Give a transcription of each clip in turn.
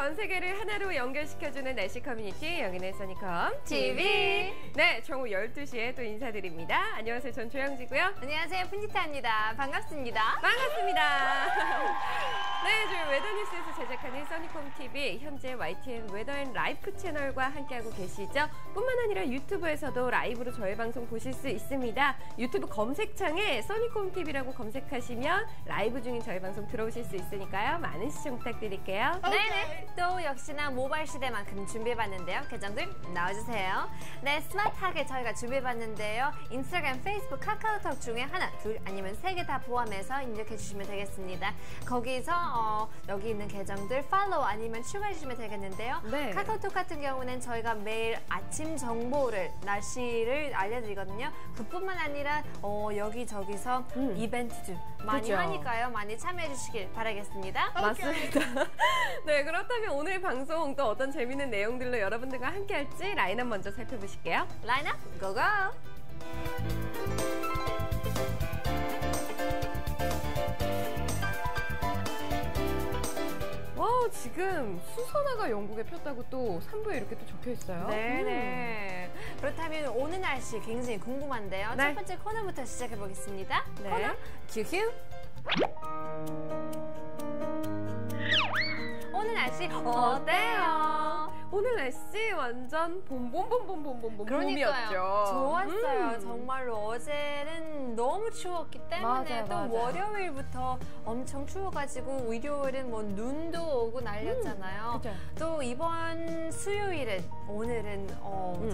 전 세계를 하나로 연결시켜주는 날씨 커뮤니티 영인의 써니컴 TV. 네, 정오 12시에 또 인사드립니다. 안녕하세요. 전 조영지고요. 안녕하세요. 푼지타입니다. 반갑습니다. 반갑습니다. 네, 저희 웨더뉴스에서 제작하는 써니컴 TV 현재 YTN 웨더앤라이프 채널과 함께하고 계시죠. 뿐만 아니라 유튜브에서도 라이브로 저희 방송 보실 수 있습니다. 유튜브 검색창에 써니컴 TV라고 검색하시면 라이브 중인 저희 방송 들어오실 수 있으니까요. 많은 시청 부탁드릴게요. 네네. 또 역시나 모바일 시대만큼 준비해봤는데요. 계정들 나와주세요. 네, 스마트하게 저희가 준비해봤는데요. 인스타그램, 페이스북, 카카오톡 중에 하나, 둘 아니면 3개 다 포함해서 입력해주시면 되겠습니다. 거기서 여기 있는 계정들 팔로우 아니면 추가해주시면 되겠는데요. 네. 카카오톡 같은 경우는 저희가 매일 아침 정보를, 날씨를 알려드리거든요. 그뿐만 아니라 여기저기서 이벤트도 많이 그렇죠. 하니까요. 많이 참여해주시길 바라겠습니다. 맞습니다. 네, 그렇다면 오늘 방송 또 어떤 재미있는 내용들로 여러분들과 함께할지 라인업 먼저 살펴보실게요. 라인업 고고! 와, 지금 수선화가 영국에 폈다고 또 3부에 이렇게 또 적혀 있어요. 네네. 그렇다면 오늘 날씨 굉장히 궁금한데요. 네. 첫 번째 코너부터 시작해 보겠습니다. 네. 코너 큐큐. 오늘 날씨 어때요? 오늘 날씨 완전 봄봄봄봄봄봄봄 그러니까요. 봄이었죠. 좋았어요. 정말로 어제는 너무 추웠기 때문에 맞아요, 또 맞아요. 월요일부터 엄청 추워가지고 일요일은 뭐 눈도 오고 날렸잖아요. 그죠. 또 이번 수요일은 오늘은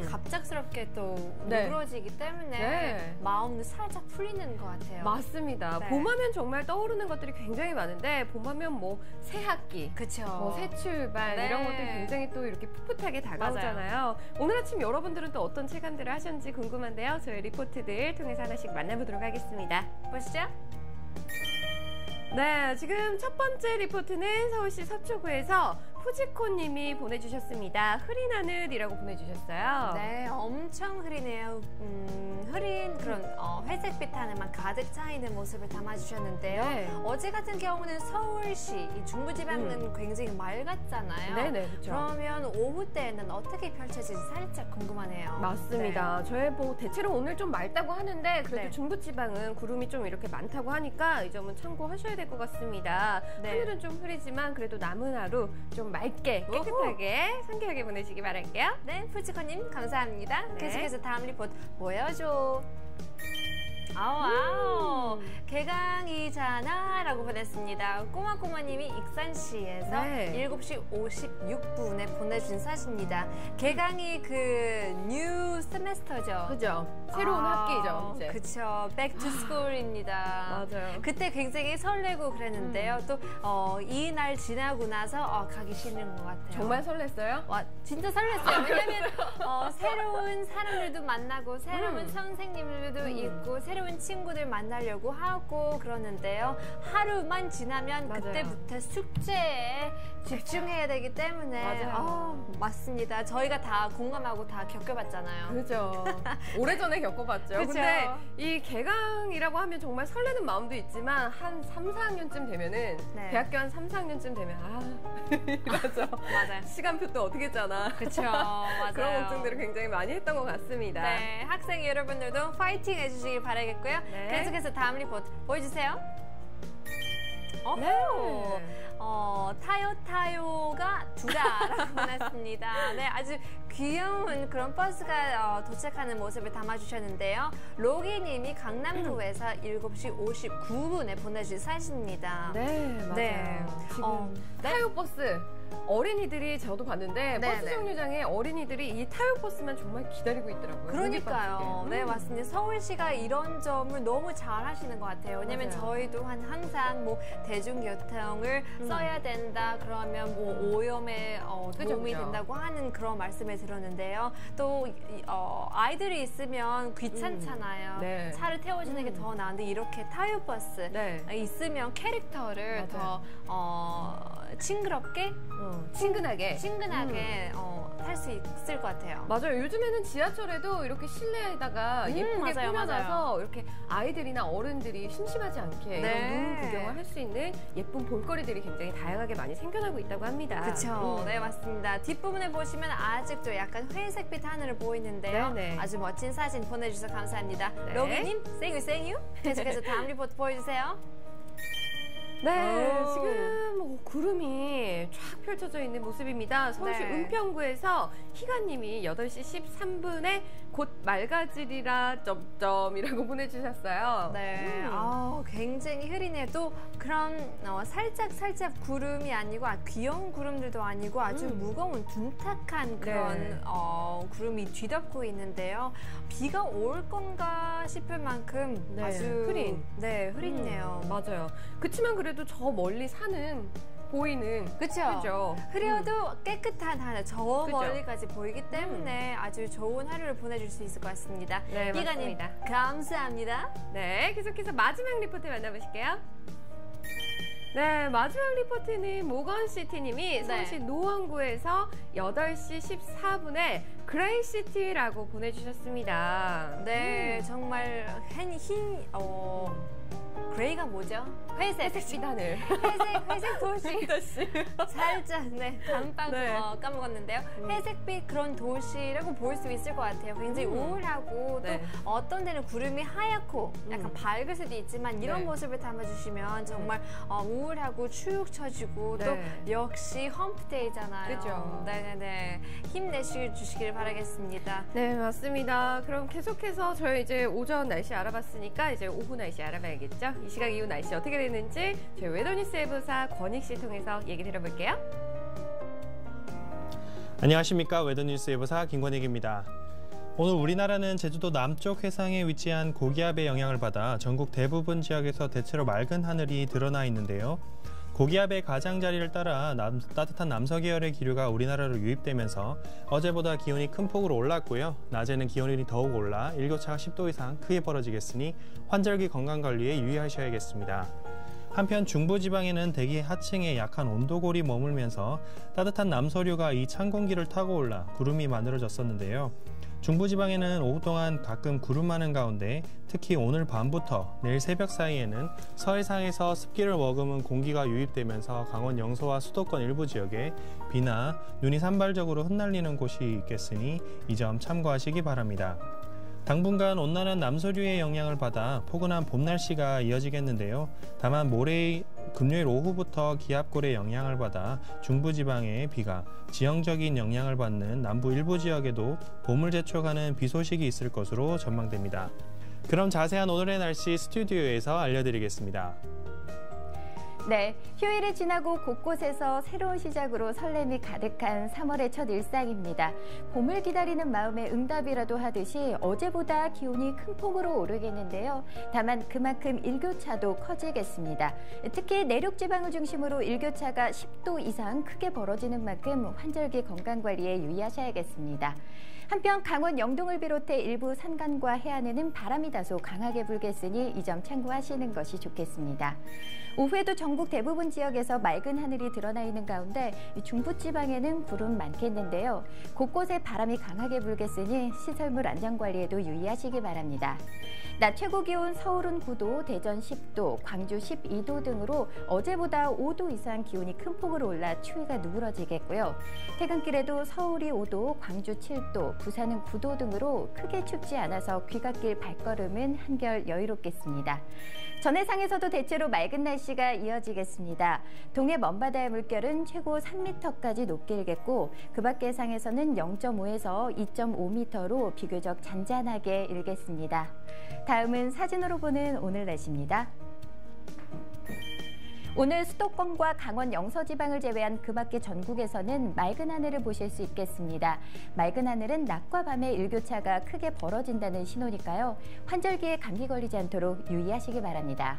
갑작스럽게 또 네. 누그러지기 때문에 네. 마음도 살짝 풀리는 것 같아요. 맞습니다. 네. 봄하면 정말 떠오르는 것들이 굉장히 많은데 봄하면 뭐 새 학기, 그쵸. 뭐 새 출발 네. 이런 것들이 굉장히 또 이렇게 풋풋하게 다가오잖아요. 오늘 아침 여러분들은 또 어떤 체감들을 하셨는지 궁금한데요. 저희 리포트들 통해서 하나씩 만나보도록 하겠습니다. 보시죠. 네, 지금 첫 번째 리포트는 서울시 서초구에서 후지코님이 보내주셨습니다. 흐린 하늘이라고 보내주셨어요. 네, 엄청 흐리네요. 흐린 그런 회색빛 하늘만 가득 차 있는 모습을 담아주셨는데요. 네. 어제 같은 경우는 서울시, 이 중부지방은 굉장히 맑았잖아요. 네네, 그렇죠. 그러면 오후 때는 어떻게 펼쳐질지 살짝 궁금하네요. 맞습니다. 저희 뭐 대체로 오늘 좀 맑다고 하는데 그래도 네. 중부지방은 구름이 좀 이렇게 많다고 하니까 이 점은 참고하셔야 될 것 같습니다. 네. 하늘은 좀 흐리지만 그래도 남은 하루 좀 맑게 깨끗하게 상쾌하게 보내시기 바랄게요. 네, 푸치코님 감사합니다. 네. 계속해서 다음 리포트 보여줘. 아우 개강이잖아 라고 보냈습니다. 꼬마꼬마님이 익산시에서 네. 7시 56분에 보내준 사진입니다. 개강이 그 뉴 세메스터죠. 그죠? 새로운 학기죠, 이제. 그쵸. Back to school입니다. 맞아요. 그때 굉장히 설레고 그랬는데요. 또 이 날 지나고 나서 가기 싫은 것 같아요. 정말 설렜어요? 와, 진짜 설렜어요. 왜냐면 새로운 사람들도 만나고 새로운 선생님들도 있고 새로운 친구들 만나려고 하고 그러는데요. 하루만 지나면 맞아요. 그때부터 숙제에 집중해야 되기 때문에 맞아요. 맞습니다. 저희가 다 공감하고 다 겪어봤잖아요. 그죠. 오래전에 겪어봤죠. 그쵸. 근데 이 개강이라고 하면 정말 설레는 마음도 있지만 한 3, 4학년쯤 되면은 네. 대학교 한 3, 4학년쯤 되면 이러죠. 맞아요. 시간표 또 어떻게 짜나. 그쵸. 맞아요. 그런 걱정들을 굉장히 많이 했던 것 같습니다. 네, 학생 여러분들도 파이팅 해주시길 바라겠고요. 네. 계속해서 다음 리포트 보여주세요. 네. 타요타요가 두다라고 보냈습니다. 네, 아주 귀여운 그런 버스가 도착하는 모습을 담아주셨는데요. 로기님이 강남구에서 7시 59분에 보내주신 사진입니다. 네, 맞아요. 네. 지금 네. 타요버스 어린이들이 저도 봤는데 네, 버스 네. 정류장에 어린이들이 이 타요버스만 정말 기다리고 있더라고요. 그러니까요. 네, 음. 맞습니다. 서울시가 이런 점을 너무 잘 하시는 것 같아요. 왜냐면 맞아요. 저희 또한 항상 뭐 대중교통을 써야 된다, 그러면 뭐 오염에 도움이 그죠. 된다고 하는 그런 말씀을 들었는데요. 또 아이들이 있으면 귀찮잖아요. 네. 차를 태워주는 게 더 나은데 이렇게 타요버스 네. 있으면 캐릭터를 맞아요. 더 징그럽게 친근하게 친근하게 살 수 있을 것 같아요. 맞아요. 요즘에는 지하철에도 이렇게 실내에다가 예쁘게 맞아요, 꾸며놔서 맞아요. 이렇게 아이들이나 어른들이 심심하지 않게 네. 이런 눈 구경을 할 수 있는 예쁜 볼거리들이 굉장히 다양하게 많이 생겨나고 있다고 합니다. 그렇죠. 네, 맞습니다. 뒷부분에 보시면 아직도 약간 회색빛 하늘을 보이는데요. 네네. 아주 멋진 사진 보내주셔서 감사합니다. 네. 로기님, 생유. 계속해서 다음 리포트 보여주세요. 네, 오. 지금 구름이 쫙 펼쳐져 있는 모습입니다. 서울시 네. 은평구에서 희가님이 8시 13분에 곧 맑아지리라 점점이라고 보내주셨어요. 네, 굉장히 흐리네요. 또 그런 살짝 구름이 아니고 귀여운 구름들도 아니고 아주 무거운 둔탁한 그런 구름이 뒤덮고 있는데요. 비가 올 건가 싶을 만큼 네, 아주 흐리네요. 맞아요. 그치만 그래도 저 멀리 산은 보이는 그렇죠. 흐려도 깨끗한 하늘 저 그쵸? 멀리까지 보이기 때문에 아주 좋은 하루를 보내줄 수 있을 것 같습니다. 네, 희가님 맞습니다. 감사합니다. 네, 계속해서 마지막 리포트 만나보실게요. 네, 마지막 리포트는 모건시티님이 서울시 노원구에서 8시 14분에 그레이시티라고 보내주셨습니다. 네, 정말 그레이가 뭐죠? 회색빛 하늘. 회색 도시. 살짝 깜빡 네. 까먹었는데요. 회색빛 그런 도시라고 볼 수 있을 것 같아요. 굉장히 우울하고 네. 또 어떤 데는 구름이 하얗고 약간 밝을 수도 있지만 이런 네. 모습을 담아주시면 정말 우울하고 축 처지고 네. 또 역시 험프데이잖아요. 그죠. 네네네. 힘내주시길 바라겠습니다. 네, 맞습니다. 그럼 계속해서 저희 이제 오전 날씨 알아봤으니까 이제 오후 날씨 알아봐야겠죠? 이 시각 이후 날씨 어떻게 되는지 저희 웨더뉴스 예보사 권익 씨 통해서 얘기 들어볼게요. 안녕하십니까. 웨더뉴스 예보사 김권익입니다. 오늘 우리나라는 제주도 남쪽 해상에 위치한 고기압의 영향을 받아 전국 대부분 지역에서 대체로 맑은 하늘이 드러나 있는데요. 고기압의 가장자리를 따라 따뜻한 남서계열의 기류가 우리나라로 유입되면서 어제보다 기온이 큰 폭으로 올랐고요. 낮에는 기온이 더욱 올라 일교차가 10도 이상 크게 벌어지겠으니 환절기 건강관리에 유의하셔야겠습니다. 한편 중부지방에는 대기 하층에 약한 온도골이 머물면서 따뜻한 남서류가 이 찬 공기를 타고 올라 구름이 만들어졌었는데요. 중부지방에는 오후 동안 가끔 구름 많은 가운데 특히 오늘 밤부터 내일 새벽 사이에는 서해상에서 습기를 머금은 공기가 유입되면서 강원 영서와 수도권 일부 지역에 비나 눈이 산발적으로 흩날리는 곳이 있겠으니 이 점 참고하시기 바랍니다. 당분간 온난한 남서류의 영향을 받아 포근한 봄 날씨가 이어지겠는데요. 다만 모레 금요일 오후부터 기압골의 영향을 받아 중부지방에 비가, 지형적인 영향을 받는 남부 일부 지역에도 봄을 재촉하는 비 소식이 있을 것으로 전망됩니다. 그럼 자세한 오늘의 날씨 스튜디오에서 알려드리겠습니다. 네, 휴일이 지나고 곳곳에서 새로운 시작으로 설렘이 가득한 3월의 첫 일상입니다. 봄을 기다리는 마음의 응답이라도 하듯이 어제보다 기온이 큰 폭으로 오르겠는데요. 다만 그만큼 일교차도 커지겠습니다. 특히 내륙 지방을 중심으로 일교차가 10도 이상 크게 벌어지는 만큼 환절기 건강관리에 유의하셔야겠습니다. 한편 강원 영동을 비롯해 일부 산간과 해안에는 바람이 다소 강하게 불겠으니 이 점 참고하시는 것이 좋겠습니다. 오후에도 전국 대부분 지역에서 맑은 하늘이 드러나 있는 가운데 중부지방에는 구름 많겠는데요. 곳곳에 바람이 강하게 불겠으니 시설물 안전관리에도 유의하시기 바랍니다. 낮 최고 기온 서울은 9도, 대전 10도, 광주 12도 등으로 어제보다 5도 이상 기온이 큰 폭으로 올라 추위가 누그러지겠고요. 퇴근길에도 서울이 5도, 광주 7도, 부산은 9도 등으로 크게 춥지 않아서 귀갓길 발걸음은 한결 여유롭겠습니다. 전해상에서도 대체로 맑은 날씨가 이어지겠습니다. 동해 먼바다의 물결은 최고 3m까지 높게 일겠고 그 밖의 상에서는 0.5에서 2.5m로 비교적 잔잔하게 일겠습니다. 다음은 사진으로 보는 오늘 날씨입니다. 오늘 수도권과 강원 영서지방을 제외한 그 밖의 전국에서는 맑은 하늘을 보실 수 있겠습니다. 맑은 하늘은 낮과 밤의 일교차가 크게 벌어진다는 신호니까요. 환절기에 감기 걸리지 않도록 유의하시기 바랍니다.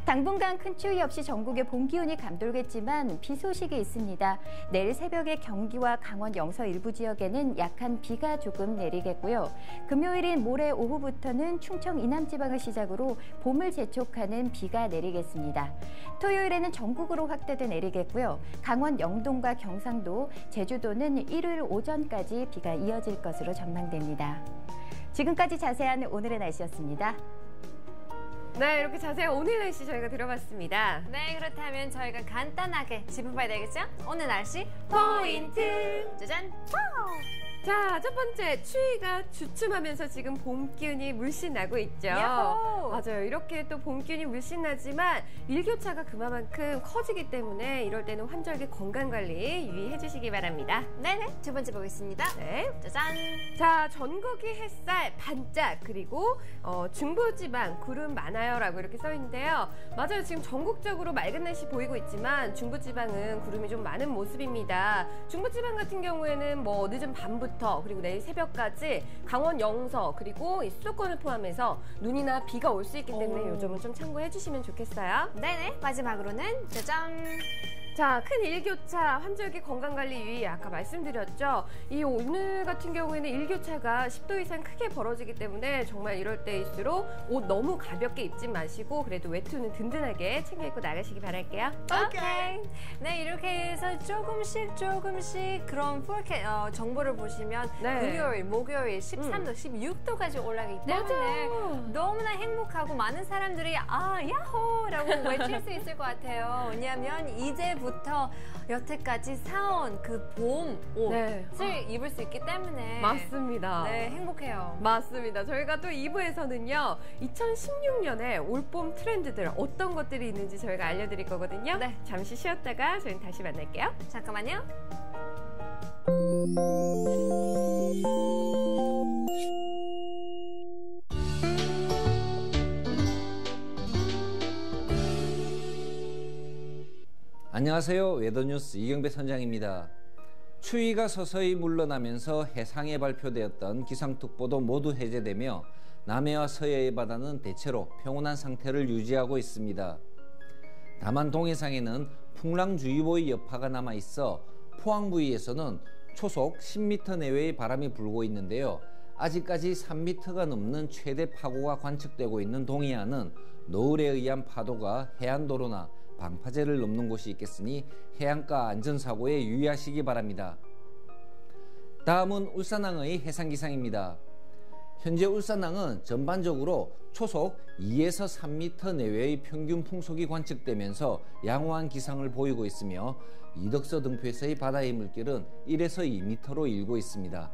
당분간 큰 추위 없이 전국에 봄 기온이 감돌겠지만 비 소식이 있습니다. 내일 새벽에 경기와 강원 영서 일부 지역에는 약한 비가 조금 내리겠고요. 금요일인 모레 오후부터는 충청 이남 지방을 시작으로 봄을 재촉하는 비가 내리겠습니다. 토요일에는 전국으로 확대돼 내리겠고요. 강원 영동과 경상도, 제주도는 일요일 오전까지 비가 이어질 것으로 전망됩니다. 지금까지 자세한 오늘의 날씨였습니다. 네, 이렇게 자세한 오늘 날씨 저희가 들어봤습니다. 네, 그렇다면 저희가 간단하게 짚어봐야 되겠죠? 오늘 날씨 포인트! 짜잔! 자, 첫 번째, 추위가 주춤하면서 지금 봄 기운이 물씬 나고 있죠. 야호! 맞아요. 이렇게 또 봄 기운이 물씬 나지만 일교차가 그만큼 커지기 때문에 이럴 때는 환절기 건강관리 유의해 주시기 바랍니다. 네네, 두 번째 보겠습니다. 네. 짜잔! 자, 전국이 햇살 반짝, 그리고 중부지방 구름 많아요라고 이렇게 써 있는데요. 맞아요. 지금 전국적으로 맑은 날씨 보이고 있지만 중부지방은 구름이 좀 많은 모습입니다. 중부지방 같은 경우에는 뭐 늦은 밤부터 그리고 내일 새벽까지 강원 영서 그리고 이 수도권을 포함해서 눈이나 비가 올 수 있기 때문에 요즘은 좀 참고해 주시면 좋겠어요. 네네, 마지막으로는 짜잔! 자, 큰 일교차, 환절기 건강관리 유의 아까 말씀드렸죠. 이 오늘 같은 경우에는 일교차가 10도 이상 크게 벌어지기 때문에 정말 이럴 때일수록 옷 너무 가볍게 입지 마시고 그래도 외투는 든든하게 챙겨 입고 나가시기 바랄게요. 오케이. 네, 이렇게 해서 조금씩 그런 정보를 보시면 네. 금요일, 목요일 13도, 16도까지 올라가기 때문에 맞아요. 너무나 행복하고 많은 사람들이 야호라고 외칠 수 있을 것 같아요. 왜냐하면 이제부터 여태까지 사온 그 봄 옷을 네. 입을 수 있기 때문에 맞습니다. 네, 행복해요. 맞습니다. 저희가 또 2부에서는요. 2016년에 올봄 트렌드들 어떤 것들이 있는지 저희가 알려드릴 거거든요. 네. 잠시 쉬었다가 저희는 다시 만날게요. 잠깐만요. 안녕하세요. 웨더뉴스 이경배 선장입니다. 추위가 서서히 물러나면서 해상에 발표되었던 기상특보도 모두 해제되며 남해와 서해의 바다는 대체로 평온한 상태를 유지하고 있습니다. 다만 동해상에는 풍랑주의보의 여파가 남아있어 포항 부위에서는 초속 10m 내외의 바람이 불고 있는데요. 아직까지 3m가 넘는 최대 파고가 관측되고 있는 동해안은 노을에 의한 파도가 해안도로나 방파제를 넘는 곳이 있겠으니 해안가 안전사고에 유의하시기 바랍니다. 다음은 울산항의 해상기상입니다. 현재 울산항은 전반적으로 초속 2에서 3m 내외의 평균 풍속이 관측되면서 양호한 기상을 보이고 있으며 이덕서 등표에서의 바다의 물결은 1에서 2m로 일고 있습니다.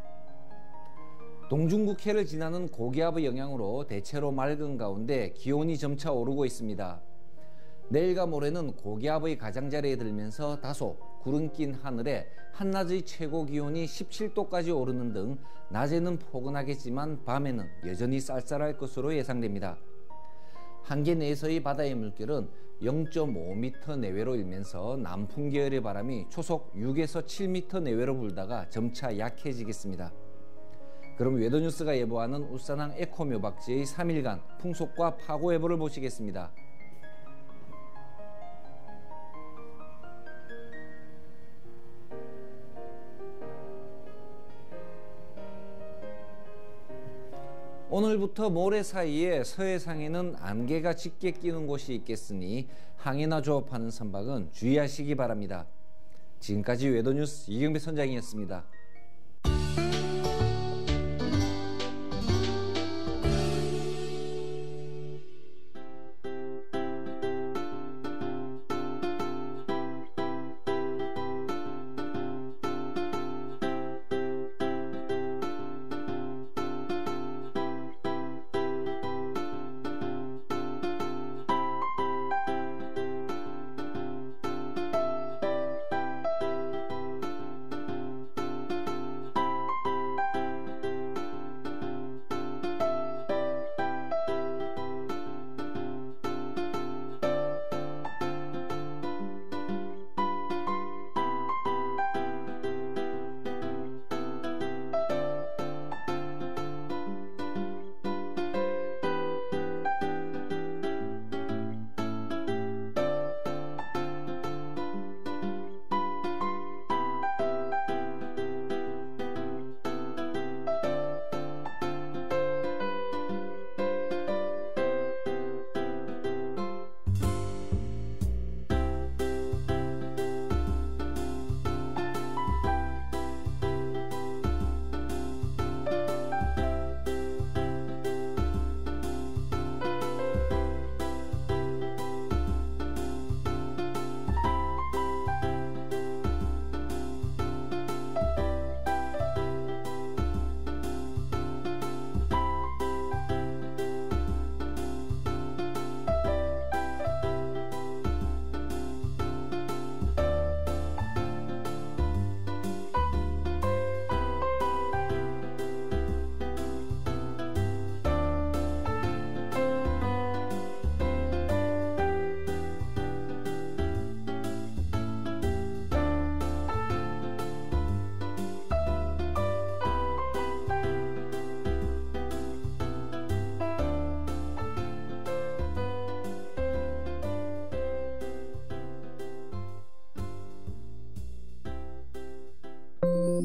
동중국해를 지나는 고기압의 영향으로 대체로 맑은 가운데 기온이 점차 오르고 있습니다. 내일과 모레는 고기압의 가장자리에 들면서 다소 구름 낀 하늘에 한낮의 최고 기온이 17도까지 오르는 등 낮에는 포근하겠지만 밤에는 여전히 쌀쌀할 것으로 예상됩니다. 한계 내에서의 바다의 물결은 0.5m 내외로 일면서 남풍 계열의 바람이 초속 6에서 7m 내외로 불다가 점차 약해지겠습니다. 그럼 웨더뉴스가 예보하는 울산항 에코묘박지의 3일간 풍속과 파고 예보를 보시겠습니다. 오늘부터 모레 사이에 서해상에는 안개가 짙게 끼는 곳이 있겠으니 항해나 조업하는 선박은 주의하시기 바랍니다. 지금까지 웨더뉴스 이경배 선장이었습니다.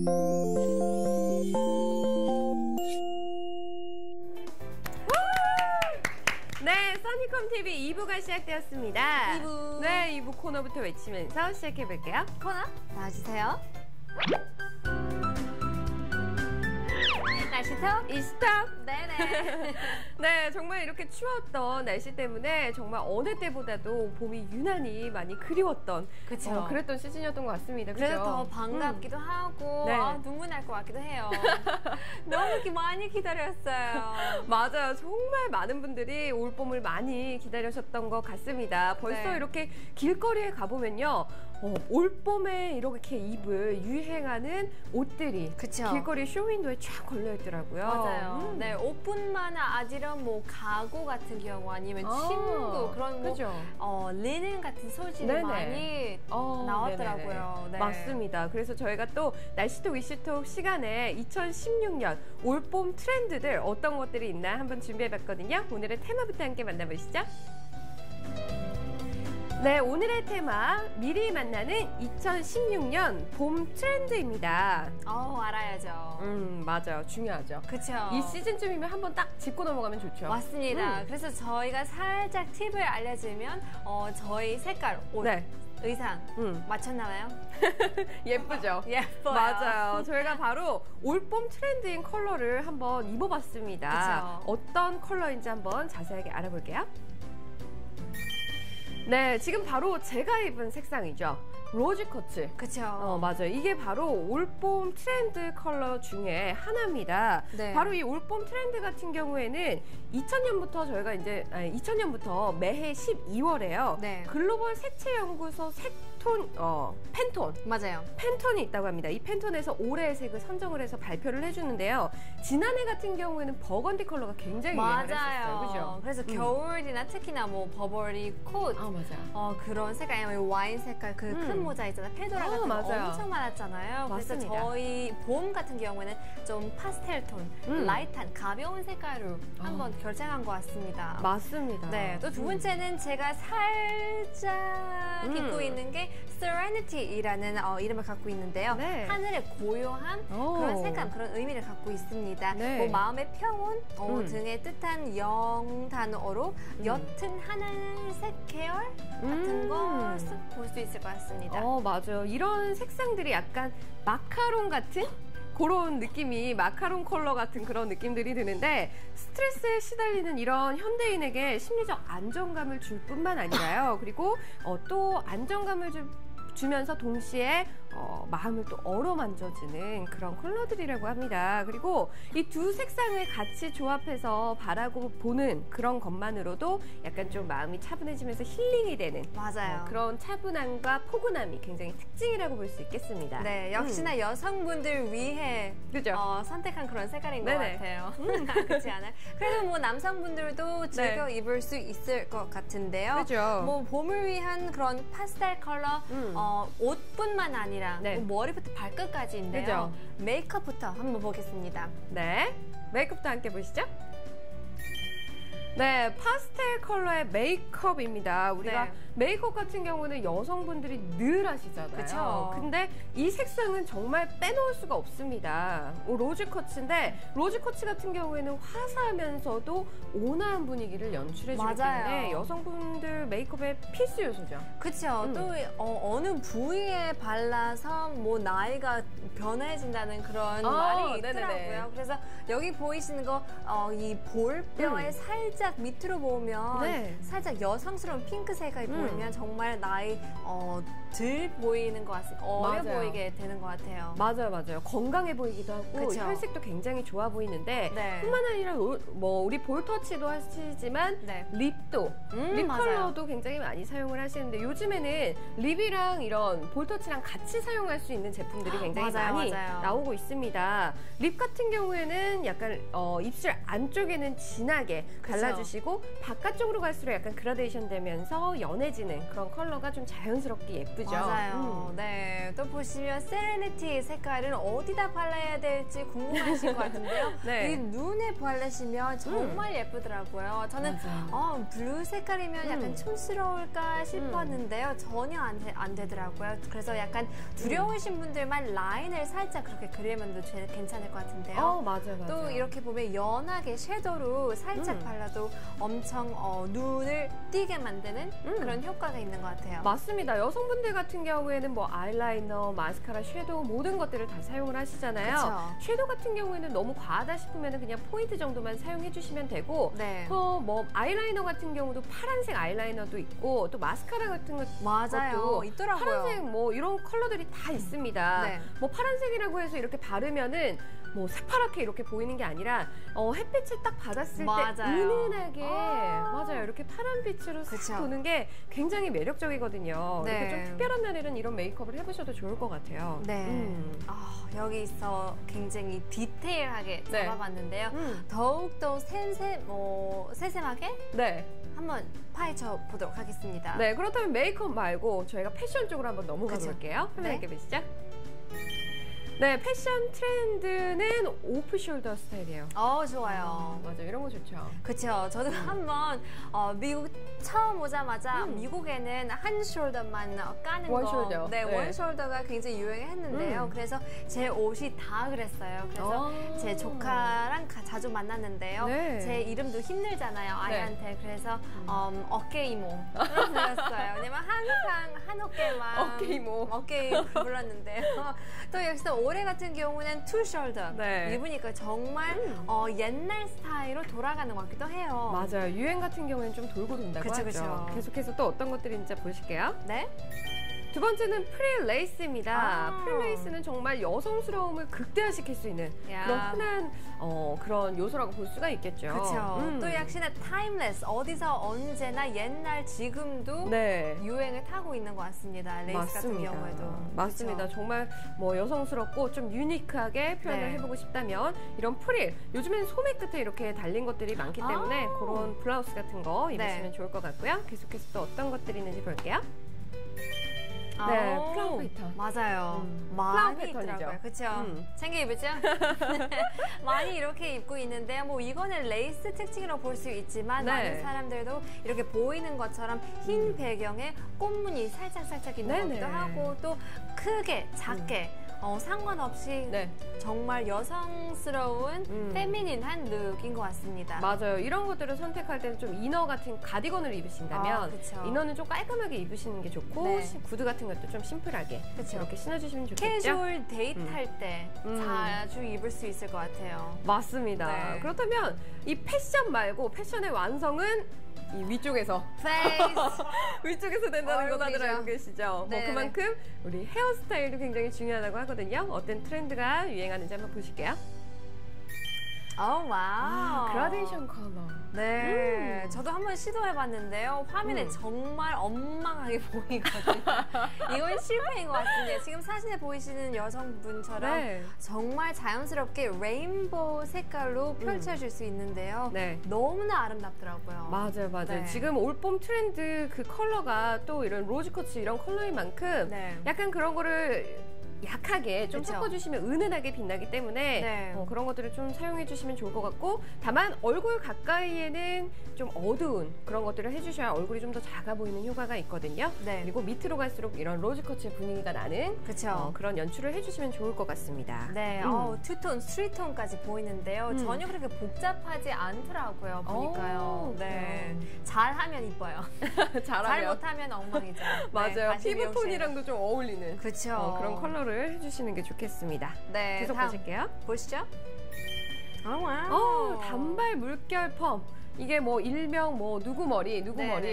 네, 써니컴 TV 2부가 시작되었습니다. 2부. 네, 2부 코너부터 외치면서 시작해볼게요. 코너 나와주세요. 날씨 톡 이스탑. 네네. 네, 정말 이렇게 추웠던 날씨 때문에 정말 어느 때보다도 봄이 유난히 많이 그리웠던 그쵸. 그랬던 시즌이었던 것 같습니다. 그래서 그죠? 더 반갑기도 하고 네. 눈물 날 것 같기도 해요. 너무 이렇게 많이 기다렸어요. 맞아요. 정말 많은 분들이 올봄을 많이 기다리셨던 것 같습니다. 벌써 네. 이렇게 길거리에 가보면요. 올봄에 이렇게 입을 유행하는 옷들이 그쵸. 길거리 쇼윈도에 쫙 걸려있더라고요. 맞아요. 네, 옷뿐만 아니라 뭐 가구 같은 경우 아니면 침구 그런 뭐 그죠? 리넨 같은 소재가 네네. 많이 나왔더라고요. 네. 맞습니다. 그래서 저희가 또 날씨톡 위시톡 시간에 2016년 올봄 트렌드들 어떤 것들이 있나 한번 준비해봤거든요. 오늘의 테마부터 함께 만나보시죠. 네, 오늘의 테마 미리 만나는 2016년 봄 트렌드입니다. 알아야죠. 맞아요. 중요하죠. 그쵸. 이 시즌쯤이면 한번 딱 짚고 넘어가면 좋죠. 맞습니다. 그래서 저희가 살짝 팁을 알려주면 저희 색깔, 옷, 네. 의상 맞췄나요? 예쁘죠? 예뻐요. 맞아요. 저희가 바로 올봄 트렌드인 컬러를 한번 입어봤습니다. 그쵸. 어떤 컬러인지 한번 자세하게 알아볼게요. 네, 지금 바로 제가 입은 색상이죠. 로즈 커츠. 그쵸. 맞아요. 이게 바로 올봄 트렌드 컬러 중에 하나입니다. 네. 바로 이 올봄 트렌드 같은 경우에는 2000년부터 저희가 이제 2000년부터 매해 12월에요. 네. 글로벌 색채 연구소 색톤 팬톤 맞아요. 팬톤이 있다고 합니다. 이 팬톤에서 올해의 색을 선정을 해서 발표를 해주는데요. 지난해 같은 경우에는 버건디 컬러가 굉장히 유행을 했었어요. 그죠? 그래서 겨울이나 특히나 뭐 버버리 콧 맞아요. 그런 색깔, 아니면 와인 색깔 그 큰 모자 있잖아요. 페도라 같은 거 맞아요. 엄청 많았잖아요. 맞습니다. 그래서 저희 봄 같은 경우에는 좀 파스텔 톤, 라이트한 가벼운 색깔로 한번 결정한 것 같습니다. 맞습니다. 네, 또 두 번째는 제가 살짝 입고 있는 게 Serenity이라는 이름을 갖고 있는데요. 네. 하늘의 고요함, 그런 색감, 그런 의미를 갖고 있습니다. 네. 뭐 마음의 평온 등의 뜻한 영단어로 옅은 하늘색 계열 같은 거 볼 수 있을 것 같습니다. 맞아요. 이런 색상들이 약간 마카롱 같은 그런 느낌이 마카롱 컬러 같은 그런 느낌들이 드는데 스트레스에 시달리는 이런 현대인에게 심리적 안정감을 줄 뿐만 아니라요. 그리고 또 안정감을 주면서 동시에 마음을 또 어루만져주는 그런 컬러들이라고 합니다. 그리고 이 두 색상을 같이 조합해서 바라고 보는 그런 것만으로도 약간 좀 마음이 차분해지면서 힐링이 되는 맞아요. 그런 차분함과 포근함이 굉장히 특징이라고 볼 수 있겠습니다. 네, 역시나 여성분들 위해 그죠? 선택한 그런 색깔인 것 네네. 같아요. 그렇지 않아요? 그래도 뭐 남성분들도 즐겨 입을 수 있을 것 같은데요. 그죠? 뭐 봄을 위한 그런 파스텔 컬러 옷뿐만 아니라 네. 뭐 머리부터 발끝까지인데요. 그죠? 메이크업부터 한번 보겠습니다. 네, 메이크업도 함께 보시죠. 네, 파스텔 컬러의 메이크업입니다. 우리가 네. 메이크업 같은 경우는 여성분들이 늘 하시잖아요. 그쵸. 근데 이 색상은 정말 빼놓을 수가 없습니다. 로즈 커츠인데 로즈 커츠 같은 경우에는 화사하면서도 온화한 분위기를 연출해주기 맞아요. 때문에 여성분들 메이크업의 필수 요소죠. 그렇죠. 또 어느 부위에 발라서 뭐 나이가 변해진다는 그런 말이 네네네. 있더라고요. 그래서 여기 보이시는 거 이 볼뼈에 살짝 밑으로 보면 네. 살짝 여성스러운 핑크색이 보이면 정말 나이 덜 보이는 것 같습니다. 어려 맞아요. 보이게 되는 것 같아요. 맞아요. 건강해 보이기도 하고 그쵸. 혈색도 굉장히 좋아 보이는데 네. 뿐만 아니라 뭐 우리 볼터치도 하시지만 네. 립도 립 맞아요. 컬러도 굉장히 많이 사용을 하시는데 요즘에는 립이랑 이런 볼터치랑 같이 사용할 수 있는 제품들이 굉장히 맞아요, 많이 맞아요. 나오고 있습니다. 립 같은 경우에는 약간 입술 안쪽에는 진하게 발라주시고 바깥쪽으로 갈수록 약간 그라데이션 되면서 연해지는 그런 컬러가 좀 자연스럽게 예쁘죠. 예쁘죠? 맞아요. 네. 또 보시면 세레니티 색깔은 어디다 발라야 될지 궁금하실 것 같은데요. 네. 이 눈에 바르시면 정말 예쁘더라고요. 저는 블루 색깔이면 약간 촌스러울까 싶었는데요. 전혀 안 되더라고요. 그래서 약간 두려우신 분들만 라인을 살짝 그렇게 그리면 괜찮을 것 같은데요. 맞아요. 또 이렇게 보면 연하게 섀도우로 살짝 발라도 엄청 눈을 띄게 만드는 그런 효과가 있는 것 같아요. 맞습니다. 여성분들 같은 경우에는 뭐 아이라이너, 마스카라, 섀도우 모든 것들을 다 사용을 하시잖아요. 그쵸. 섀도우 같은 경우에는 너무 과하다 싶으면 그냥 포인트 정도만 사용해 주시면 되고 네. 뭐 아이라이너 같은 경우도 파란색 아이라이너도 있고 또 마스카라 같은 것도 있더라고요. 파란색 뭐 이런 컬러들이 다 있습니다. 네. 뭐 파란색이라고 해서 이렇게 바르면은 뭐 새파랗게 이렇게 보이는 게 아니라 햇빛을 딱 받았을 때 은은하게 맞아요. 이렇게 파란 빛으로 싹 도는 게 굉장히 매력적이거든요. 네. 이렇게 좀 특별한 날에는 이런 메이크업을 해보셔도 좋을 것 같아요. 네. 여기서 굉장히 디테일하게 네. 잡아봤는데요. 더욱더 세심하게 한번 파헤쳐 보도록 하겠습니다. 네, 그렇다면 메이크업 말고 저희가 패션 쪽으로 한번 넘어가 볼게요. 화면 함께 보시죠. 네, 패션 트렌드는 오프숄더 스타일이에요. 좋아요. 맞아요. 이런 거 좋죠. 그렇죠. 저도 한번 미국 처음 오자마자 미국에는 한 숄더만 까는 원숄더. 네, 원숄더가 굉장히 유행했는데요. 그래서 제 옷이 다 그랬어요. 그래서 제 조카랑 자주 만났는데요. 네. 제 이름도 힘들잖아요, 아이한테. 그래서 어깨 이모 불렀어요. 왜냐면 항상 한 어깨만 어깨 이모 불렀는데요. 또 여기서 올해 같은 경우는 투 숄더 입으니까 정말 옛날 스타일로 돌아가는 것 같기도 해요. 맞아요. 유행 같은 경우에는 좀 돌고 돈다고 하죠. 그쵸. 계속해서 또 어떤 것들이 있는지 보실게요. 네. 두 번째는 프릴 레이스입니다. 프릴 레이스는 정말 여성스러움을 극대화시킬 수 있는 그런 흔한 그런 요소라고 볼 수가 있겠죠. 그렇죠. 또 역시나 타임레스, 어디서 언제나 옛날 지금도 유행을 타고 있는 것 같습니다. 레이스 맞습니다. 같은 경우에도. 맞습니다. 그쵸? 정말 뭐 여성스럽고 좀 유니크하게 표현을 해보고 싶다면 이런 프릴, 요즘엔 소매 끝에 이렇게 달린 것들이 많기 때문에 그런 블라우스 같은 거 입으시면 좋을 것 같고요. 계속해서 또 어떤 것들이 있는지 볼게요. 네, 플라워 패턴. 맞아요. 많이 있더라고요. 그렇죠. 챙겨 입으죠? 많이 이렇게 입고 있는데요. 뭐 이거는 레이스 특징이라고 볼 수 있지만 많은 사람들도 이렇게 보이는 것처럼 흰 배경에 꽃무늬 살짝 있는 것도 하고 또 크게, 작게 상관없이 정말 여성스러운 페미닌한 룩인 것 같습니다. 맞아요. 이런 것들을 선택할 때는 좀 이너 같은 가디건을 입으신다면 이너는 좀 깔끔하게 입으시는 게 좋고 구두 같은 것도 좀 심플하게 이렇게 신어주시면 좋겠죠. 캐주얼 데이트할 때 자주 입을 수 있을 것 같아요. 맞습니다. 그렇다면 이 패션 말고 패션의 완성은 이 위쪽에서 위쪽에서 된다는 거 다들 알고 계시죠? 뭐 그만큼 우리 헤어스타일도 굉장히 중요하다고 하거든요. 어떤 트렌드가 유행하는지 한번 보실게요. 와우. 그라데이션 컬러. 네. 저도 한번 시도해봤는데요. 화면에 정말 엉망하게 보이거든요. 이건 실패인 것 같은데 지금 사진에 보이시는 여성분처럼 정말 자연스럽게 레인보우 색깔로 펼쳐질 수 있는데요. 너무나 아름답더라고요. 맞아요. 지금 올봄 트렌드 그 컬러가 또 이런 로즈커츠 이런 컬러인 만큼 약간 그런 거를 약하게 좀 섞어주시면 은은하게 빛나기 때문에 그런 것들을 좀 사용해 주시면 좋을 것 같고, 다만 얼굴 가까이에는 좀 어두운 그런 것들을 해주셔야 얼굴이 좀 더 작아 보이는 효과가 있거든요. 그리고 밑으로 갈수록 이런 로즈커츠의 분위기가 나는 그런 연출을 해주시면 좋을 것 같습니다. 투톤, 스리톤까지 보이는데요. 전혀 그렇게 복잡하지 않더라고요. 보니까요. 잘하면 이뻐요. 잘 못하면 엉망이죠. 맞아요. 피부톤이랑도 좀 어울리는 그런 컬러를 해주시는 게 좋겠습니다. 계속 보실게요. 보시죠. 단발 물결 펌. 이게 뭐 일명 뭐 누구 머리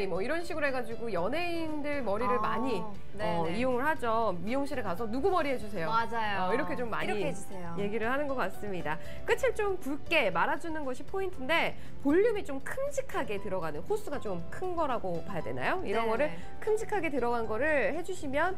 뭐 이런 식으로 해가지고 연예인들 머리를 많이 이용을 하죠. 미용실에 가서 누구 머리 해주세요. 맞아요. 이렇게 좀 많이 해주세요. 얘기를 하는 것 같습니다. 끝을 좀 굵게 말아주는 것이 포인트인데 볼륨이 좀 큼직하게 들어가는, 호수가 좀 큰 거라고 봐야 되나요? 이런 거를 큼직하게 들어간 거를 해주시면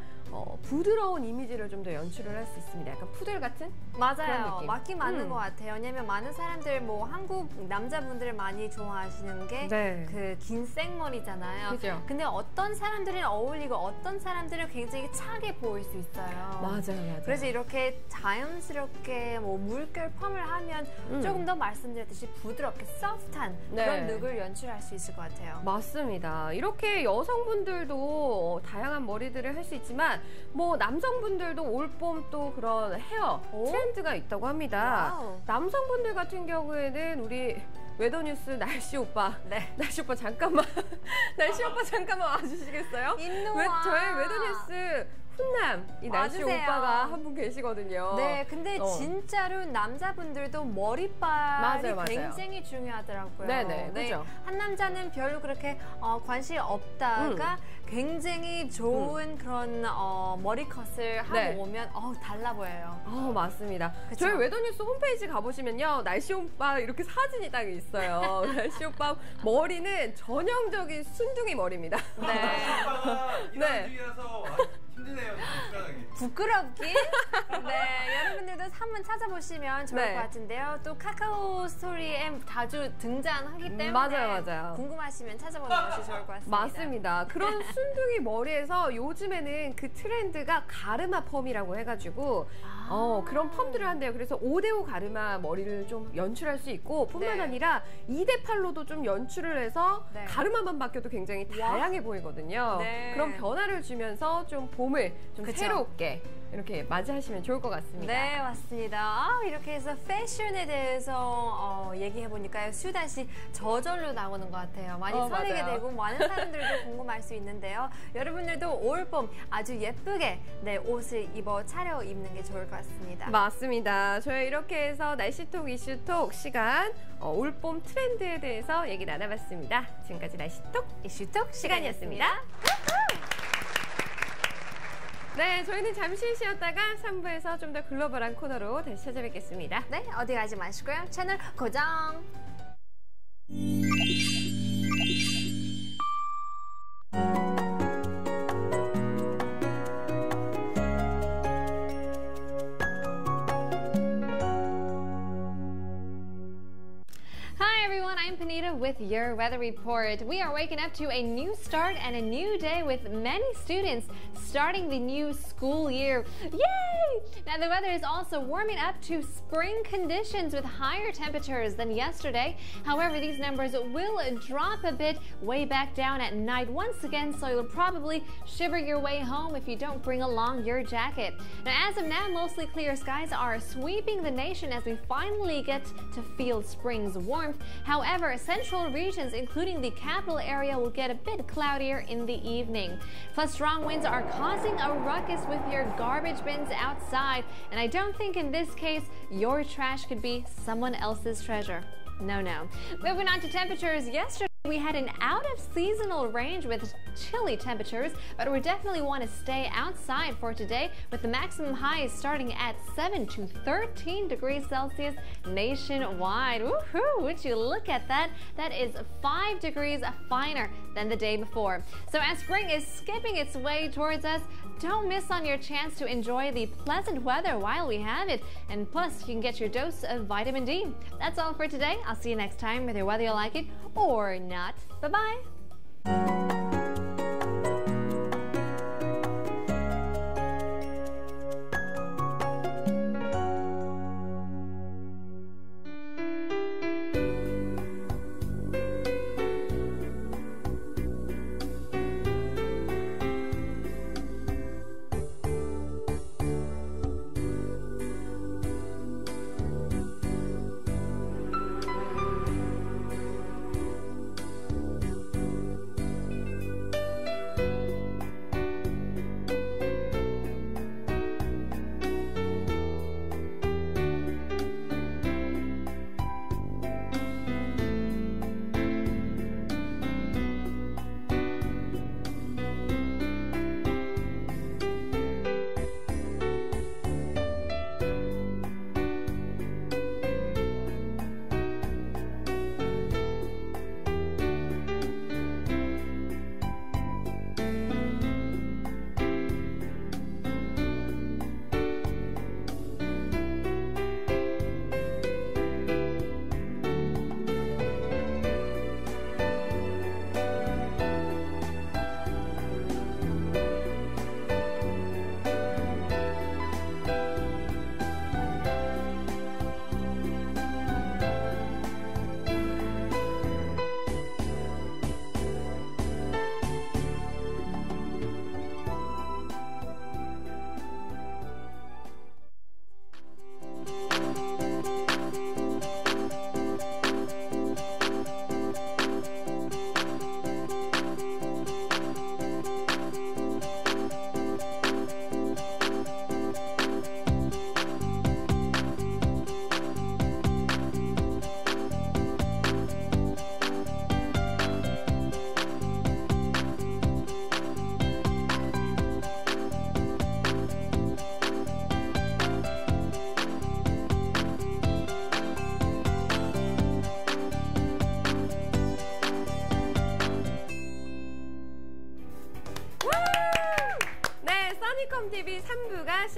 부드러운 이미지를 좀 더 연출을 할 수 있습니다. 약간 푸들 같은? 그런 맞아요. 느낌. 맞긴 맞는 것 같아요. 왜냐면 많은 사람들 뭐 한국 남자분들을 많이 좋아하시는 게 네. 그 긴 생머리잖아요. 그죠? 근데 어떤 사람들은 어울리고 어떤 사람들은 굉장히 차게 보일 수 있어요. 맞아요. 그래서 이렇게 자연스럽게 뭐 물결 펌을 하면 조금 더 말씀드렸듯이 부드럽게 소프트한 네. 그런 룩을 연출할 수 있을 것 같아요. 맞습니다. 이렇게 여성분들도 다양한 머리들을 할 수 있지만 뭐 남성분들도 올봄 또 그런 헤어 트렌드가 있다고 합니다. 와우. 남성분들 같은 경우에는 우리 웨더뉴스 날씨 오빠. 네. 날씨 오빠 잠깐만. 날씨 오빠 잠깐만 와주시겠어요? 인노아. 저희 웨더뉴스 훈남 이 날씨 와주세요. 오빠가 한 분 계시거든요. 네, 근데 진짜로 남자분들도 머리빨이 맞아요. 굉장히 중요하더라고요. 네네, 그죠. 한 남자는 별로 그렇게 관심이 없다가 굉장히 좋은 그런 머리컷을 하고 네. 오면 달라 보여요. 맞습니다. 그쵸? 저희 웨더뉴스 홈페이지 가보시면요. 날씨 오빠 이렇게 사진이 딱 있어요. 날씨 오빠 머리는 전형적인 순둥이 머리입니다. 네. 오빠가 네. 이라서 힘드네요. 출연하기. 부끄럽긴? 네, 여러분들도 한번 찾아보시면 좋을 네. 것 같은데요. 또 카카오 스토리에 자주 등장하기 때문에 맞아요. 궁금하시면 찾아보는 것이 좋을 것 같습니다. 맞습니다. 그런 순둥이 머리에서 요즘에는 그 트렌드가 가르마 펌이라고 해가지고 그런 펌들을 한대요. 그래서 5대5 가르마 머리를 좀 연출할 수 있고 뿐만 네. 아니라 2대8로도 좀 연출을 해서 네. 가르마만 바뀌어도 굉장히 다양해 보이거든요. 네. 그런 변화를 주면서 좀 봄을 좀 그쵸. 새롭게 이렇게 맞이하시면 좋을 것 같습니다. 네, 맞습니다. 이렇게 해서 패션에 대해서 얘기해보니까요. 수다씨 저절로 나오는 것 같아요. 많이 설레게 맞아요. 되고 많은 사람들도 궁금할 수 있는데요. 여러분들도 올봄 아주 예쁘게 옷을 입어 차려입는 게 좋을 것 같습니다. 맞습니다. 저희 이렇게 해서 날씨톡 이슈톡 시간 올봄 트렌드에 대해서 얘기 나눠봤습니다. 지금까지 날씨톡 이슈톡 시간이었습니다. 네, 저희는 잠시 쉬었다가 3부에서 좀 더 글로벌한 코너로 다시 찾아뵙겠습니다. 네, 어디 가지 마시고요. 채널 고정! Hi everyone, I'm Panita with your weather report. We are waking up to a new start and a new day with many students starting the new school year. Yay! Now the weather is also warming up to spring conditions with higher temperatures than yesterday. However, these numbers will drop a bit way back down at night once again, so you'll probably shiver your way home if you don't bring along your jacket. Now as of now, mostly clear skies are sweeping the nation as we finally get to feel spring's warmth. However, central regions, including the capital area, will get a bit cloudier in the evening. Plus, strong winds are causing a ruckus with your garbage bins outside, and I don't think in this case your trash could be someone else's treasure. No. Moving on to temperatures, yesterday we had an out-of-seasonal range with chilly temperatures, but we definitely want to stay outside for today with the maximum highs starting at 7 to 13 degrees Celsius nationwide. Woohoo! Would you look at that? That is 5 degrees finer than the day before. So as spring is skipping its way towards us, don't miss on your chance to enjoy the pleasant weather while we have it. And plus, you can get your dose of vitamin D. That's all for today. I'll see you next time, whether you like it or not. Bye-bye.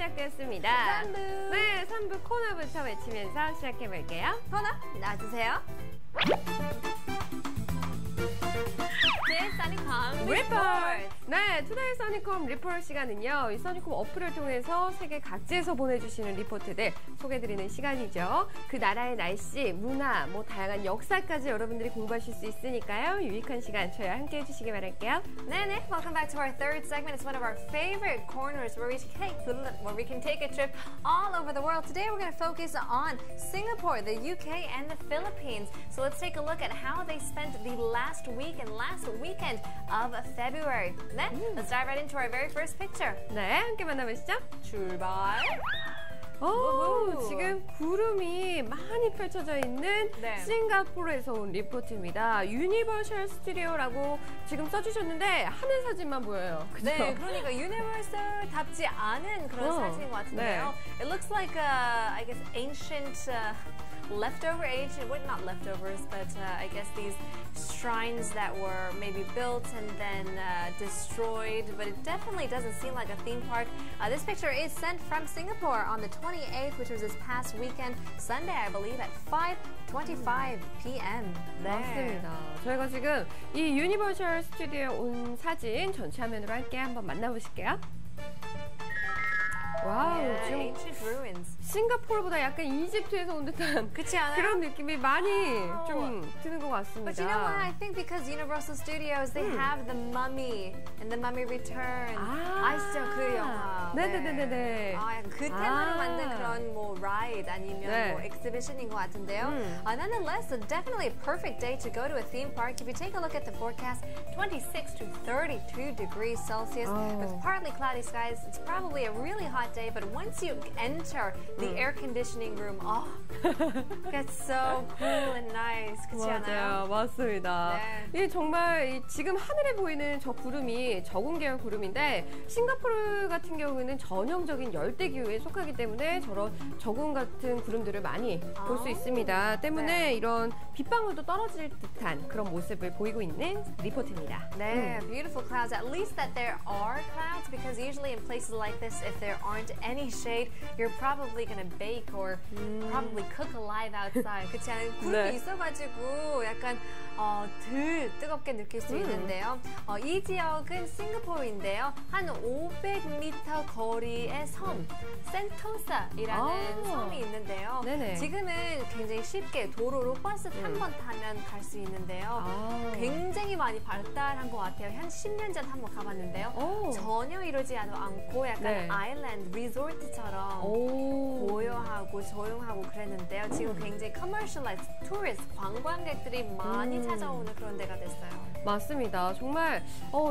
시작되었습니다. 3부. 네, 3부 코너부터 외치면서 시작해볼게요. 코너 나와주세요. 써니콤 리포트! 네, 투데이 써니콤 리포트 시간은요. 이 써니콤 어플을 통해서 세계 각지에서 보내주시는 리포트들 소개해드리는 시간이죠. 그 나라의 날씨, 문화, 뭐 다양한 역사까지 여러분들이 공부하실 수 있으니까요. 유익한 시간 저희와 함께 해주시기 바랄게요. 네네, welcome back to our third segment. It's one of our favorite corners where we can take a trip all over the world. Today we're going to focus on Singapore, the UK, and the Philippines. So let's take a look at how they spent the last week and last weekend of February. Then let's dive right into our very first picture. 네, 함께 만나보시죠. 출발. 오, 지금 구름이 많이 펼쳐져 있는 네. 싱가포르에서 온 리포트입니다. 유니버셜 스튜디오라고 지금 써주셨는데 하늘 사진만 보여요. 그죠? 네, 그러니까 유니버설답지 않은 그런 사진인 것 같은데요. It looks like, I guess, ancient leftover ancient, well, not leftovers, but I guess these shrines that were maybe built and then destroyed, but it definitely doesn't seem like a theme park. This picture is sent from Singapore on the 28th, which was this past weekend, Sunday, I believe, at 5:25 p.m. 네. 맞습니다. 저희가 지금 이 유니버셜 스튜디오에 온 사진 전체 화면으로 함께 한번 만나보실게요. 와우, Yeah, 지금 ancient ruins. 싱가포르보다 약간 이집트에서 온 듯한 그렇지 않아요? 그런 느낌이 많이 좀 드는 것 같습니다. But you know what? I think because Universal Studios, they have the Mummy and the Mummy Returns. 아시죠? 그 영화. 네네네네. 아, 약간 그 테마로 만든 그런 뭐 라이드 아니면 네. 뭐 엑스비션인 것 같은데요. Nonetheless, definitely a perfect day to go to a theme park. If you take a look at the forecast, 26 to 32 degrees Celsius with partly cloudy skies. It's probably a really hot day, but once you enter the air conditioning room, oh, it gets so cool and nice. 그렇지 않아요? 맞아요, 맞습니다. 네. 이게 정말 지금 하늘에 보이는 저 구름이 저군 계열 구름인데 싱가포르 같은 경우에는 전형적인 열대 기후에 속하기 때문에 저런 저군 같은 구름들을 많이 볼 수 있습니다. 때문에 네. 이런 빗방울도 떨어질 듯한 그런 모습을 보이고 있는 리포트입니다. There, beautiful clouds. At least that there are clouds, because usually in places like this, if there aren't any shade, you're probably gonna bake or probably cook alive outside. 그렇지 않아요? 구름이 네. 있어가지고 약간 덜 뜨겁게 느낄 수 있는데요. 이 지역은 싱가포르인데요. 한 500m 거리의 섬, 센토사이라는 섬이 있는데요. 네네. 지금은 굉장히 쉽게 도로로 버스 한 번 타면 갈 수 있는데요. 굉장히 많이 발달한 것 같아요. 한 10년 전 한번 가봤는데요. 전혀 이러지 않고 약간 네. 아일랜드 리조트처럼 고요하고 조용하고 그랬는데요. 지금 굉장히 커머셜라이즈, 투리스트, 관광객들이 많이 찾아오는 그런 데가 됐어요. 맞습니다. 정말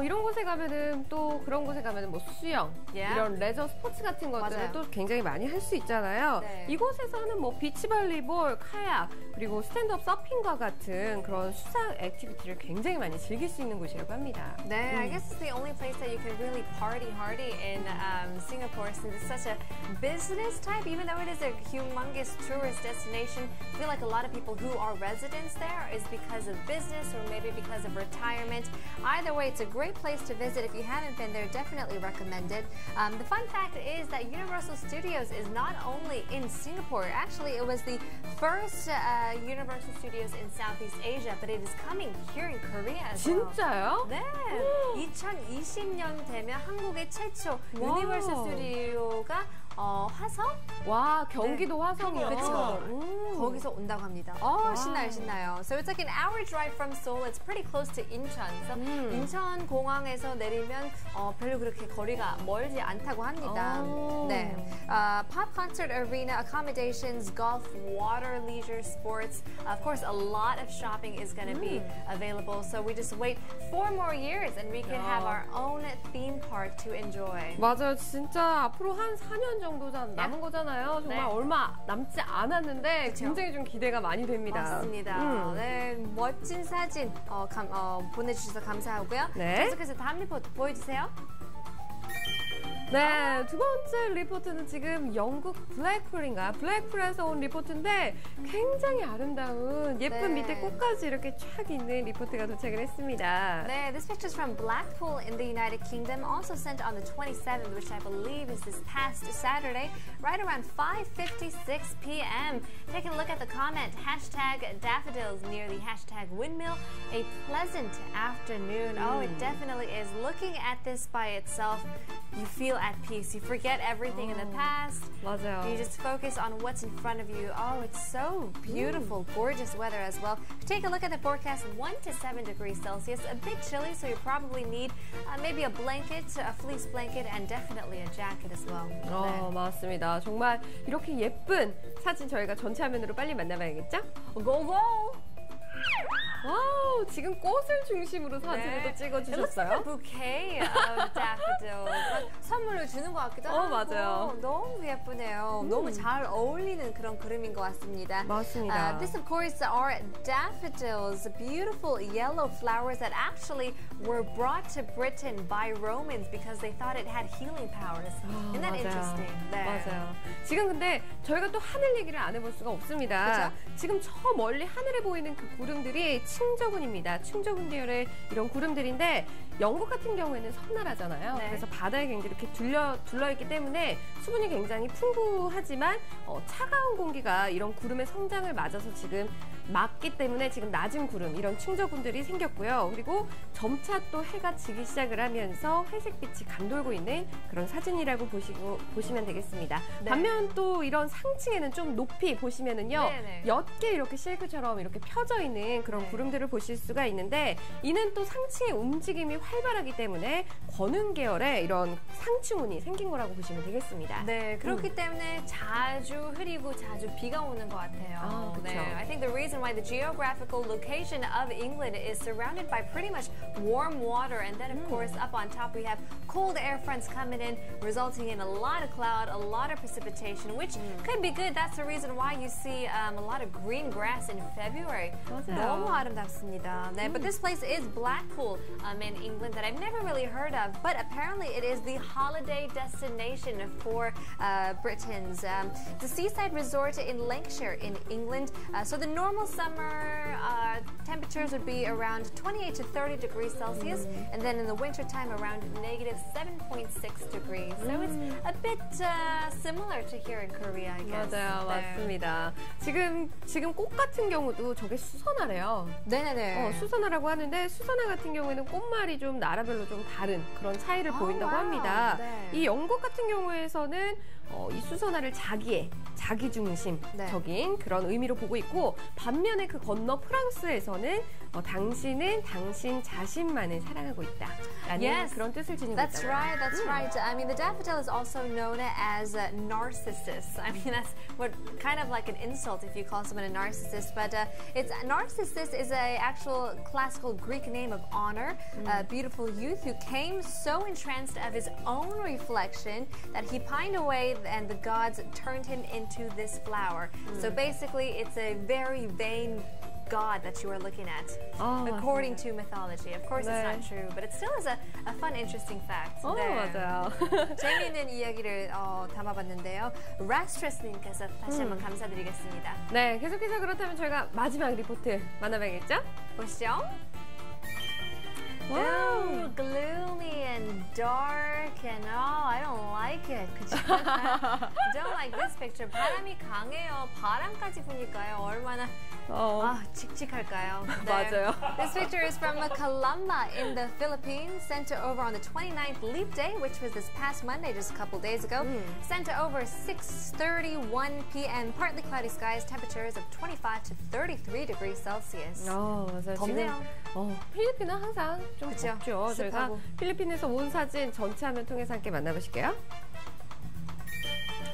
이런 곳에 가면은 또 그런 곳에 가면은 뭐 수영, Yeah. 이런 레저 스포츠 같은 것들을 맞아요. 또 굉장히 많이 할 수 있잖아요. 네. 이곳에서는 뭐 비치발리볼, 카약, 그리고 스탠드업 서핑과 같은 그런 수상 액티비티를 굉장히 많이 즐길 수 있는 곳이라고 합니다. 네, I guess it's the only place that you can really party hardy in Singapore, since it's such a business type, even though it is a humongous tourist destination. I feel like a lot of people who are residents there is because of business or maybe because of retirement. Either way, it's a great place to visit. If you haven't been there, definitely recommend it. The fun fact is that Universal Studios is not only in Singapore. Actually, it was the first Universal Studios in Southeast Asia, but it is coming here in Korea as well. 진짜요? 네, 2020년 되면 한국의 최초 유니버설 스튜디오가 화성? 와, 경기도 화성이요. 그쵸. 거기서 온다고 합니다. 신나요, 신나요. So it's like an hour drive from Seoul. It's pretty close to Incheon. So 인천 공항에서 내리면 별로 그렇게 거리가 멀지 않다고 합니다. 네, pop concert arena, accommodations, golf, water, leisure, sports. Of course, a lot of shopping is going to be available. So we just wait 4 more years and we can have our own theme park to enjoy. 맞아요. 진짜 앞으로 한 4년 정도 남은 거잖아요. 정말 네. 얼마 남지 않았는데 그쵸. 굉장히 좀 기대가 많이 됩니다. 맞습니다. 네, 멋진 사진 보내주셔서 감사하고요. 네. 계속해서 다음 리포트 보여주세요. 네, 두 번째 리포트는 지금 영국 블랙풀인가? 블랙풀에서 온 리포트인데 굉장히 아름다운 예쁜 네. 밑에 꽃까지 이렇게 쫙 있는 리포트가 도착을 했습니다. 네, this picture is from Blackpool in the United Kingdom, also sent on the 27th, which I believe is this past Saturday, right around 5:56 p.m. Take a look at the comment, hashtag daffodils near the hashtag windmill, a pleasant afternoon. Oh, it definitely is. Looking at this by itself, you feel at peace. You forget everything in the past. 맞아요. You just focus on what's in front of you. Oh, it's so beautiful, gorgeous weather as well. Take a look at the forecast, 1 to 7 degrees Celsius. A bit chilly, so you probably need maybe a blanket, a fleece blanket, and definitely a jacket as well. 맞습니다. 정말 이렇게 예쁜 사진 저희가 전체 화면으로 빨리 만나봐야겠죠? 고고! 와우, 지금 꽃을 중심으로 사진을 또 It looks like a 찍어주셨어요. bouquet of daffodils. 선물로 주는 것 같기도 하고. 맞아요. 너무 예쁘네요. 너무 잘 어울리는 그런 그림인 것 같습니다. 맞습니다. This, of course, are daffodils, beautiful yellow flowers that actually were brought to Britain by Romans because they thought it had healing powers. Isn't that interesting? 네. 맞아요. 지금 근데 저희가 또 하늘 얘기를 안 해볼 수가 없습니다. 그쵸? 지금 저 멀리 하늘에 보이는 그 구름들이 층저군입니다. 층저군 계열의 이런 구름들인데 영국 같은 경우에는 섬나라잖아요. 네. 그래서 바다에 굉장히 이렇게 둘러있기 때문에 수분이 굉장히 풍부하지만 차가운 공기가 이런 구름의 성장을 맞아서 지금 막기 때문에 지금 낮은 구름, 이런 층저군들이 생겼고요. 그리고 점차 또 해가 지기 시작을 하면서 회색빛이 감돌고 있는 그런 사진이라고 보시면 되겠습니다. 네. 반면 또 이런 상층에는 좀 높이 보시면은요. 네네. 옅게 이렇게 실크처럼 이렇게 펴져 있는 그런 네. 구름들을 보실 수가 있는데 이는 또 상층의 움직임이 활발하기 때문에 권운 계열의 이런 상층운이 생긴 거라고 보시면 되겠습니다. 네, 그렇기 때문에 자주 흐리고 자주 비가 오는 것 같아요. 그쵸. 네, I think the reason why the geographical location of England is surrounded by pretty much warm water, and then of course up on top we have cold air fronts coming in, resulting in a lot of cloud, a lot of precipitation, which could be good. That's the reason why you see a lot of green grass in February. 맞아요. 너무 아름답습니다. 네, but this place is Blackpool in England that I've never really heard of, but apparently it is the holiday destination for Britons. The seaside resort in Lancashire in England. So the normal summer temperatures would be around 28 to 30 degrees Celsius, and then in the winter time around negative 7.6 degrees. So it's a bit similar to here in Korea, I guess. 맞아요, 네. 맞습니다. 지금 꽃 같은 경우도 저게 수선화래요. 네네네. 수선화라고 하는데 수선화 같은 경우에는 꽃말이 좀 나라별로 좀 다른 그런 차이를 보인다고 와우. 합니다. 네. 이 영국 같은 경우에서는 이 수선화를 자기 중심적인 그런 의미로 보고 있고 반면에 그 건너 프랑스에서는 당신은 당신 자신만을 사랑하고 있다라는 Yes. 그런 뜻을 지니고 That's 있다고. right, that's right. I mean, the daffodil is also known as Narcissus. I mean, that's what kind of like an insult if you call someone a narcissist. But Narcissus is a actual classical Greek name of honor, a beautiful youth who came so entranced of his own reflection that he pined away and the gods turned him into this flower. So basically, it's a very vain god that you are looking at, according to mythology. Of course, 네. it's not true, but it still is a fun, interesting fact. 맞아요. 재미있는 이야기를 담아봤는데요. 라스트레스님께서 다시 한번 감사드리겠습니다. 네, 계속해서 그렇다면 저희가 마지막 리포트 만나봐야겠죠? 보시죠. 와우. Ooh, gloomy and dark and I don't like it. 그죠? Don't like this picture. 바람이 강해요. 바람까지 부니까요. 얼마나 칙칙할까요? 네. 맞아요. This picture is from Calamba in the Philippines, sent over on the 29th leap day, which was this past Monday, just a couple days ago. Sent over 6:31 p.m. Partly cloudy skies, temperatures of 25 to 33 degrees Celsius. 맞아요. 덥네요. 지금 필리핀은 항상 좀 그쵸? 덥죠. 저희가 습하고. 필리핀에서 온 사진 전체 화면 통해서 함께 만나보실게요.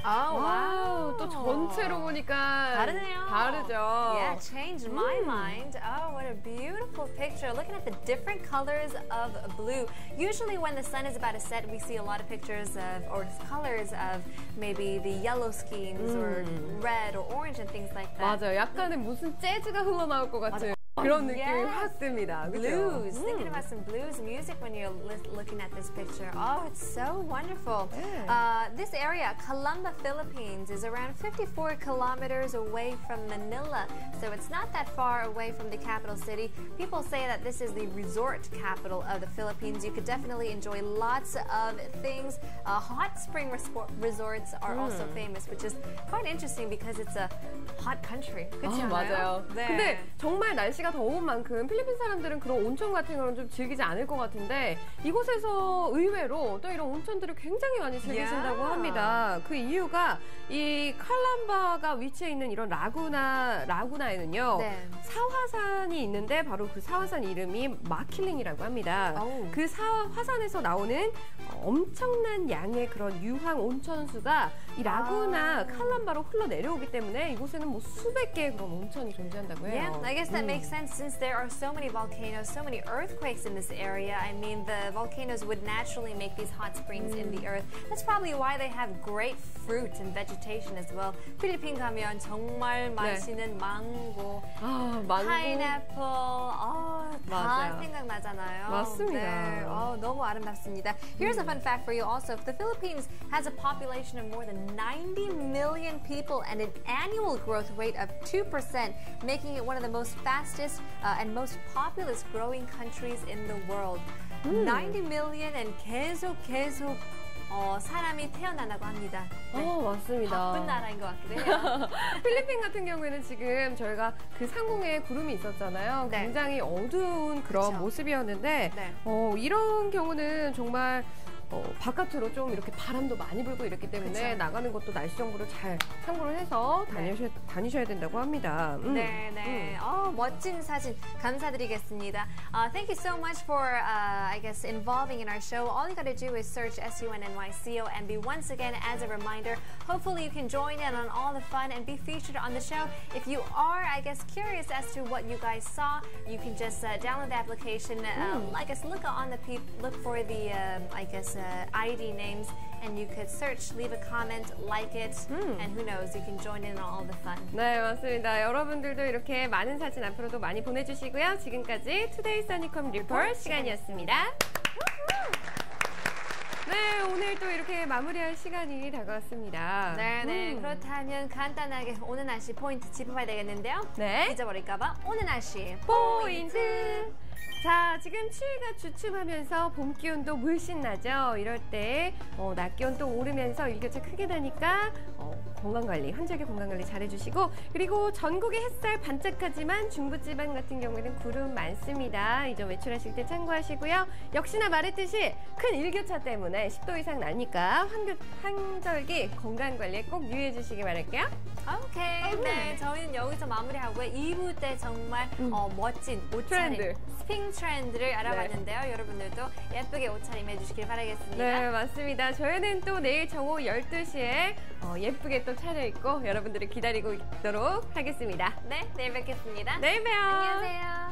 와우, 또 전체로 보니까 다르네요. 다르죠. Yeah, changed my mind. Oh, what a beautiful picture. Looking at the different colors of blue. Usually when the sun is about to set, we see a lot of pictures of, or colors of maybe the yellow schemes or red or orange and things like that. 맞아요. 약간의 무슨 재즈가 흘러나올 것 같은. 그런 느낌이 Yes. 확 듭니다. 그죠? Blues. Thinking about some blues music when you're looking at this picture. Oh, it's so wonderful. This area, Calamba, Philippines, is around 54 kilometers away from Manila. So it's not that far away from the capital city. People say that this is the resort capital of the Philippines. You could definitely enjoy lots of things. Hot spring resorts are also famous, which is quite interesting because it's a hot country. 그렇지 않아요? 맞아요. 네. 근데 정말 날씨가 더운 만큼 필리핀 사람들은 그런 온천 같은 거는 좀 즐기지 않을 것 같은데 이곳에서 의외로 또 이런 온천들을 굉장히 많이 즐기신다고 합니다. 그 이유가 이 칼람바가 위치해 있는 이런 라구나에는요. 네. 사화산이 있는데 바로 그 사화산 이름이 마킬링이라고 합니다. 그 사화산에서 나오는 엄청난 양의 그런 유황 온천수가 이 라구나 칼람바로 흘러내려오기 때문에 이곳에는 뭐 수백 개의 그런 온천이 존재한다고 해요. Yeah, I guess that makes sense since there are so many volcanoes, so many earthquakes in this area. I mean, the volcanoes would naturally make these hot springs in the earth. That's probably why they have great fruit and vegetation as well. 필리핀 가면 정말 맛있는 망고, 망고. 파인애플, 다 맞아요. 생각나잖아요. 맞습니다. 네, 너무 아름답습니다. Here's a fun fact for you also. The Philippines has a population of more than 90 million people and an annual growth rate of 2%, making it one of the most fastest and most populous growing countries in the world. 90 million and 계속 사람이 태어난다고 합니다. 네. 맞습니다. 바쁜 나라인 것 같기도 해요. 필리핀 같은 경우에는 지금 저희가 그 상공에 구름이 있었잖아요. 네. 굉장히 어두운 그런 그쵸. 모습이었는데 네. 이런 경우는 정말 바깥으로 좀 이렇게 바람도 많이 불고 이랬기 때문에 그쵸. 나가는 것도 날씨 정보를 잘 참고를 해서 다니셔야 된다고 합니다. 네. 멋진 사진 감사드리겠습니다. Thank you so much for, I guess, involving in our show. All you gotta do is search SUNNYCOMB. Once again, as a reminder, hopefully you can join in on all the fun and be featured on the show. If you are, I guess, curious as to what you guys saw, you can just download the application. I guess look for the, I guess, ID names, and you could search, leave a comment, like it, and who knows, you can join in on all the fun. 네, 맞습니다. 여러분들도 이렇게 많은 사진 앞으로도 많이 보내주시고요. 지금까지 투데이 써니컴 리포트 시간이었습니다. 네, 오늘 또 이렇게 마무리할 시간이 다가왔습니다. 네. 그렇다면 간단하게 오늘 날씨 포인트 짚어봐야 되겠는데요. 네. 잊어버릴까봐 오늘 날씨 포인트! 자, 지금 추위가 주춤하면서 봄 기온도 물씬 나죠. 이럴 때 낮 기온 또 오르면서 일교차 크게 나니까 건강관리, 환절기 건강관리 잘해주시고, 그리고 전국의 햇살 반짝하지만 중부지방 같은 경우에는 구름 많습니다. 이 점 외출하실 때 참고하시고요. 역시나 말했듯이 큰 일교차 때문에 10도 이상 나니까 환절기 건강관리에 꼭 유의해주시기 바랄게요. 오케이. 네, 저희는 여기서 마무리하고요. 2부 때 정말 멋진 옷차림, 트렌드. 스핑 트렌드를 알아봤는데요. 여러분들도 예쁘게 옷차림 해주시길 바라겠습니다. 네, 맞습니다. 저희는 또 내일 정오 12시에 예쁘게 또 차려입고 여러분들을 기다리고 있도록 하겠습니다. 네, 내일 뵙겠습니다. 내일 봬요. 안녕하세요.